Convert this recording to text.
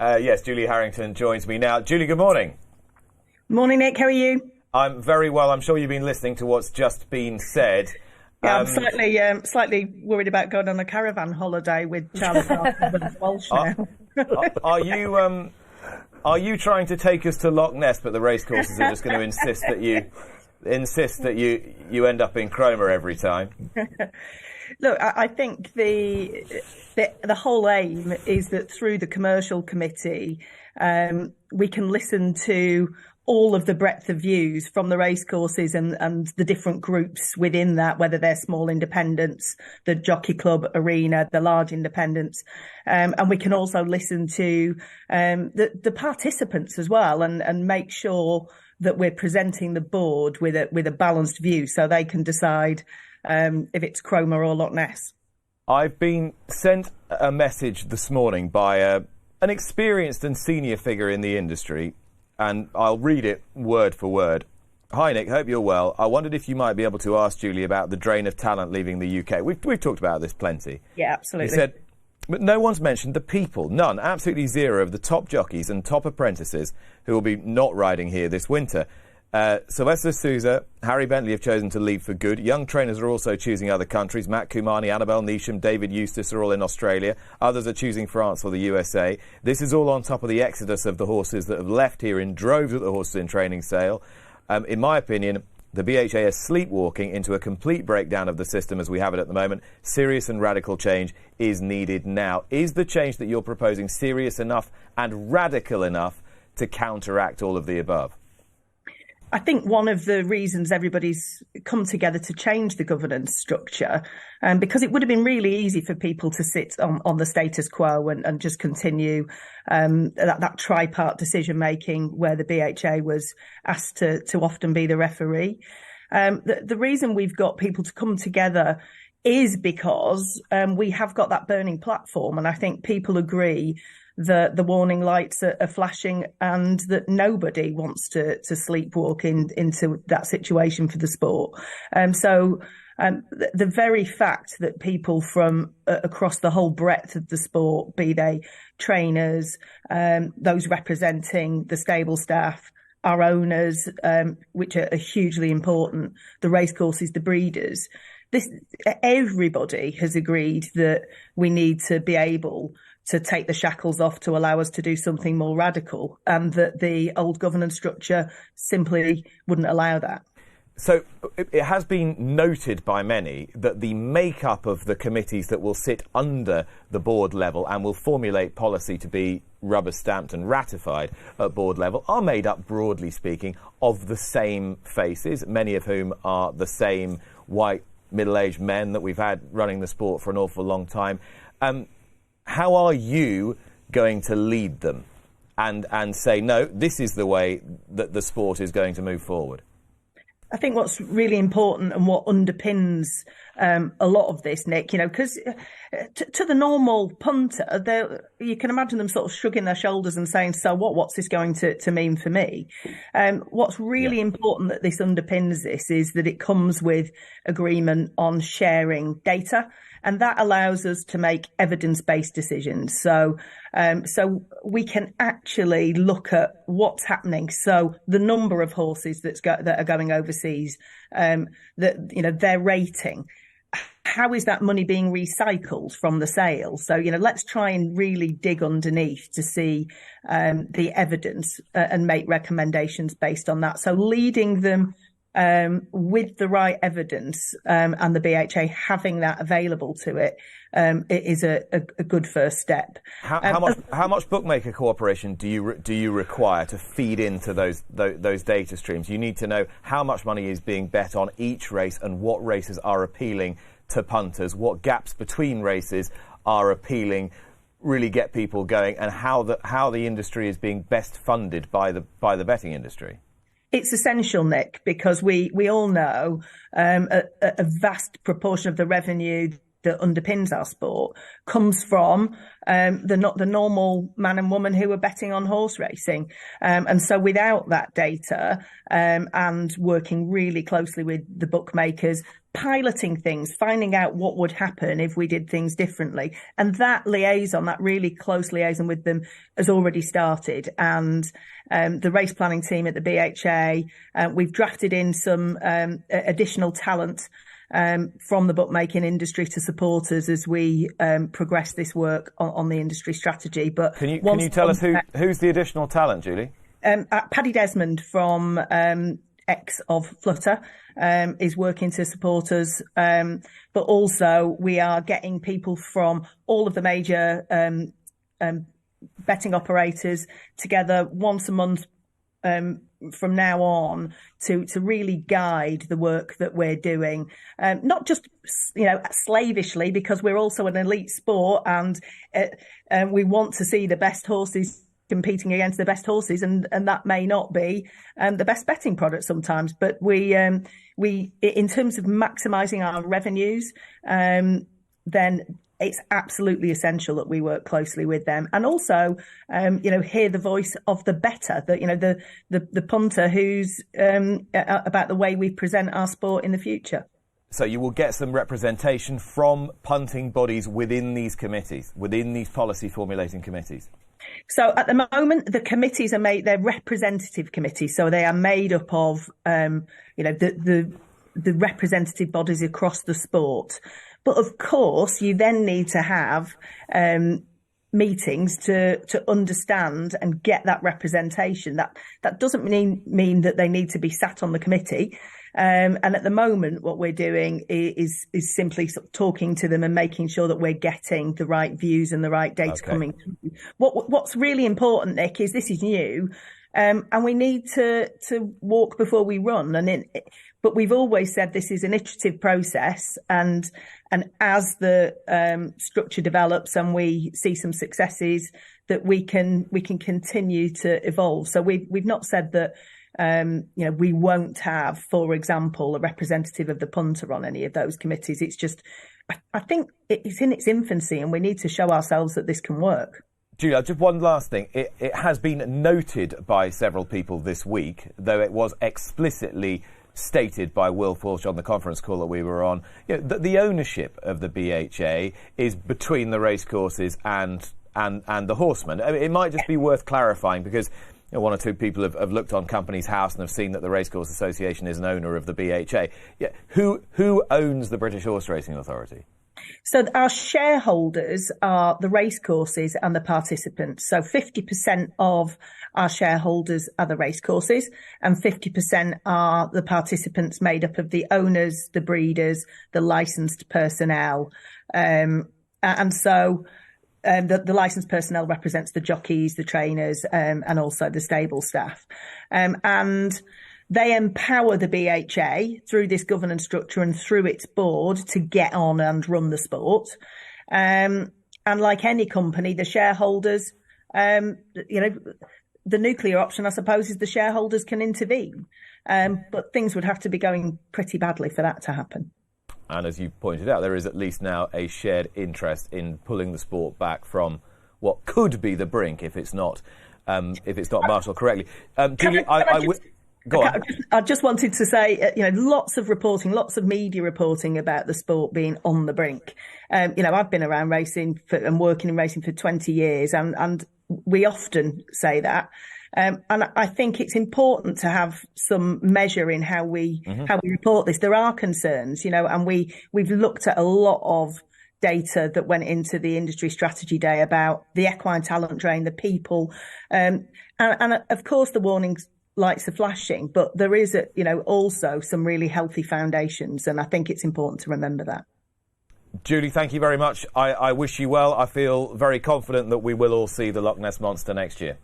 Yes, Julie Harrington joins me now. Julie, good morning. Morning, Nick. How are you? I'm very well. I'm sure you've been listening to what's just been said. Yeah, I'm slightly worried about going on a caravan holiday with Charles Walsh now. Are you trying to take us to Loch Ness, but the racecourses are just going to insist that you end up in Cromer every time? Look, I think the whole aim is that through the commercial committee, we can listen to all of the breadth of views from the racecourses and the different groups within that, whether they're small independents, the jockey club arena, the large independents. And we can also listen to the participants as well and make sure that we're presenting the board with a balanced view so they can decide if it's Cromer or Loch Ness. I've been sent a message this morning by an experienced and senior figure in the industry, and I'll read it word for word. Hi, Nick. Hope you're well. I wondered if you might be able to ask Julie about the drain of talent leaving the UK. We've talked about this plenty. Yeah, absolutely. He said, but no one's mentioned the people. None. Absolutely zero of the top jockeys and top apprentices who will be not riding here this winter. Sylvester Sousa, Harry Bentley have chosen to leave for good. Young trainers are also choosing other countries. Matt Kumani, Annabelle Neesham, David Eustace are all in Australia. Others are choosing France or the USA. This is all on top of the exodus of the horses that have left here in droves at the Horses in Training sale. In my opinion, the BHA is sleepwalking into a complete breakdown of the system as we have it at the moment. Serious and radical change is needed now. Is the change that you're proposing serious enough and radical enough to counteract all of the above? I think one of the reasons everybody's come together to change the governance structure, because it would have been really easy for people to sit on the status quo and just continue that tripart decision making where the BHA was asked to often be the referee. The reason we've got people to come together is because we have got that burning platform, and I think people agree that the warning lights are flashing and that nobody wants to sleepwalk into that situation for the sport. The very fact that people from across the whole breadth of the sport, be they trainers, those representing the stable staff, our owners, which are hugely important, the racecourses, the breeders, everybody has agreed that we need to be able to take the shackles off to allow us to do something more radical, and that the old governance structure simply wouldn't allow that. So it has been noted by many that the makeup of the committees that will sit under the board level and will formulate policy to be rubber stamped and ratified at board level are made up, broadly speaking, of the same faces, many of whom are the same white middle-aged men that we've had running the sport for an awful long time. How are you going to lead them and say, no, this is the way that the sport is going to move forward? I think what's really important and what underpins a lot of this, Nick, because to the normal punter, you can imagine them sort of shrugging their shoulders and saying, so what? What's this going to mean for me? What's really important that this underpins this is that it comes with agreement on sharing data. And that allows us to make evidence-based decisions. So we can actually look at what's happening. So the number of horses that are going overseas, their rating. How is that money being recycled from the sale? So, let's try and really dig underneath to see the evidence and make recommendations based on that. So leading them with the right evidence and the BHA having that available to it, it is a good first step. How much bookmaker cooperation do you require to feed into those data streams? You need to know how much money is being bet on each race and what races are appealing to punters, what gaps between races are appealing, really get people going, and how the industry is being best funded by the betting industry. It's essential, Nick, because we all know a vast proportion of the revenue that underpins our sport comes from the normal man and woman who are betting on horse racing. And so without that data and working really closely with the bookmakers, piloting things, finding out what would happen if we did things differently. And that liaison, that really close liaison with them has already started. And the race planning team at the BHA, we've drafted in some additional talent from the bookmaking industry to support us as we progress this work on the industry strategy. But can you tell us who's the additional talent, Julie? Paddy Desmond from X of Flutter is working to support us, but also we are getting people from all of the major betting operators together once a month from now on to really guide the work that we're doing, not just slavishly, because we're also an elite sport and we want to see the best horses competing against the best horses, and that may not be the best betting product sometimes. But we in terms of maximising our revenues, then it's absolutely essential that we work closely with them, and also hear the voice of the bettor, the punter who's about the way we present our sport in the future. So you will get some representation from punting bodies within these committees, within these policy formulating committees. So at the moment, the committees they're representative committees. So they are made up of, the representative bodies across the sport. But of course, you then need to have meetings to understand and get that representation. That doesn't mean that they need to be sat on the committee. And at the moment, what we're doing is simply sort of talking to them and making sure that we're getting the right views and the right data coming through. What's really important, Nick, is this is new, and we need to walk before we run. But we've always said this is an iterative process, and as the structure develops and we see some successes, that we can continue to evolve. So we've not said that. We won't have, for example, a representative of the punter on any of those committees. It's just, I think it's in its infancy and we need to show ourselves that this can work. Julia, just one last thing. It has been noted by several people this week, though it was explicitly stated by Will Forge on the conference call that we were on, that the ownership of the BHA is between the racecourses and the horsemen. I mean, it might just be worth clarifying, because one or two people have looked on Companies House and have seen that the Racecourse Association is an owner of the BHA. Yeah, who owns the British Horse Racing Authority? So our shareholders are the racecourses and the participants. So 50% of our shareholders are the racecourses and 50% are the participants, made up of the owners, the breeders, the licensed personnel. The licensed personnel represents the jockeys, the trainers, and also the stable staff. And they empower the BHA through this governance structure and through its board to get on and run the sport. And like any company, the shareholders, the nuclear option, I suppose, is the shareholders can intervene. But things would have to be going pretty badly for that to happen. And as you pointed out, there is at least now a shared interest in pulling the sport back from what could be the brink if it's not marshalled correctly. Julie, go on. I just wanted to say, lots of reporting, lots of media reporting about the sport being on the brink. I've been around racing and working in racing for 20 years, and we often say that. And I think it's important to have some measure in how we report this. There are concerns, and we've looked at a lot of data that went into the industry strategy day about the equine talent drain, the people, and of course the warning lights are flashing, but there is also some really healthy foundations, and I think it's important to remember that. Julie, thank you very much. I wish you well. I feel very confident that we will all see the Loch Ness Monster next year.